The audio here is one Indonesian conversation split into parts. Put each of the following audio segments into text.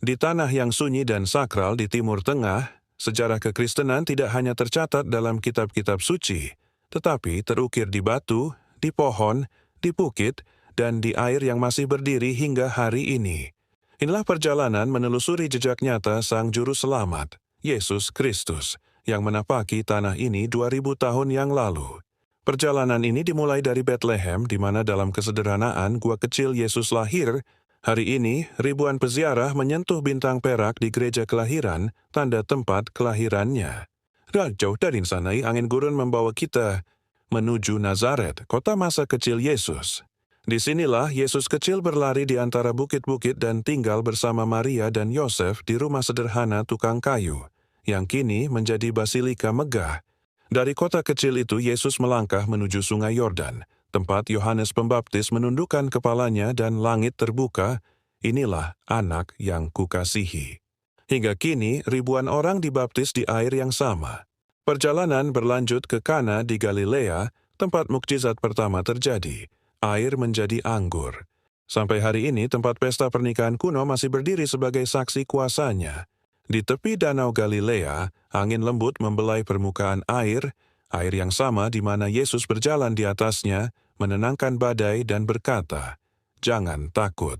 Di tanah yang sunyi dan sakral di Timur Tengah, sejarah kekristenan tidak hanya tercatat dalam kitab-kitab suci, tetapi terukir di batu, di pohon, di bukit, dan di air yang masih berdiri hingga hari ini. Inilah perjalanan menelusuri jejak nyata Sang Juru Selamat, Yesus Kristus, yang menapaki tanah ini 2000 tahun yang lalu. Perjalanan ini dimulai dari Bethlehem, di mana dalam kesederhanaan gua kecil Yesus lahir. Hari ini, ribuan peziarah menyentuh bintang perak di gereja kelahiran, tanda tempat kelahirannya. Dan jauh dari sana, angin gurun membawa kita menuju Nazaret, kota masa kecil Yesus. Disinilah Yesus kecil berlari di antara bukit-bukit dan tinggal bersama Maria dan Yosef di rumah sederhana tukang kayu, yang kini menjadi basilika megah. Dari kota kecil itu, Yesus melangkah menuju Sungai Yordan, tempat Yohanes Pembaptis menundukkan kepalanya dan langit terbuka. Inilah anak yang kukasihi. Hingga kini, ribuan orang dibaptis di air yang sama. Perjalanan berlanjut ke Kana di Galilea, tempat mukjizat pertama terjadi. Air menjadi anggur. Sampai hari ini, tempat pesta pernikahan kuno masih berdiri sebagai saksi kuasanya. Di tepi Danau Galilea, angin lembut membelai permukaan air yang sama di mana Yesus berjalan di atasnya, menenangkan badai dan berkata, "Jangan takut."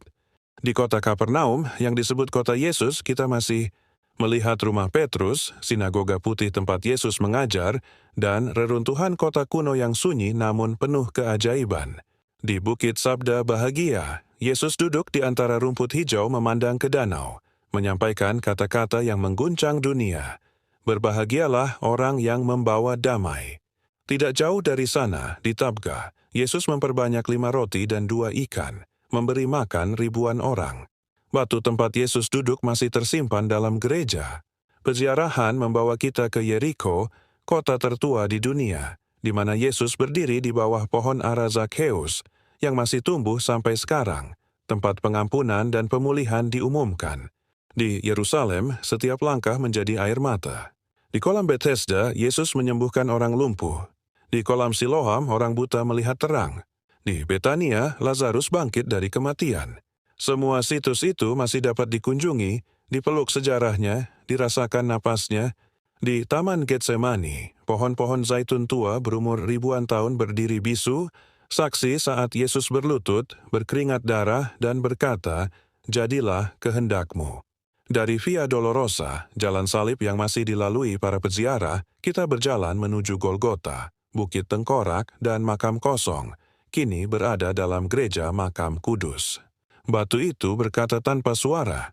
Di kota Kapernaum, yang disebut kota Yesus, kita masih melihat rumah Petrus, sinagoga putih tempat Yesus mengajar, dan reruntuhan kota kuno yang sunyi namun penuh keajaiban. Di Bukit Sabda Bahagia, Yesus duduk di antara rumput hijau memandang ke danau, menyampaikan kata-kata yang mengguncang dunia. Berbahagialah orang yang membawa damai. Tidak jauh dari sana, di Tabga, Yesus memperbanyak 5 roti dan 2 ikan, memberi makan ribuan orang. Batu tempat Yesus duduk masih tersimpan dalam gereja. Peziarahan membawa kita ke Yeriko, kota tertua di dunia, di mana Yesus berdiri di bawah pohon ara Zakheus, yang masih tumbuh sampai sekarang, tempat pengampunan dan pemulihan diumumkan. Di Yerusalem, setiap langkah menjadi air mata. Di kolam Bethesda, Yesus menyembuhkan orang lumpuh. Di kolam Siloam, orang buta melihat terang. Di Betania, Lazarus bangkit dari kematian. Semua situs itu masih dapat dikunjungi, dipeluk sejarahnya, dirasakan napasnya. Di Taman Getsemani, pohon-pohon zaitun tua berumur ribuan tahun berdiri bisu, saksi saat Yesus berlutut, berkeringat darah, dan berkata, "Jadilah kehendakmu." Dari Via Dolorosa, jalan salib yang masih dilalui para peziarah, kita berjalan menuju Golgota, Bukit Tengkorak, dan Makam Kosong, kini berada dalam gereja Makam Kudus. Batu itu berkata tanpa suara,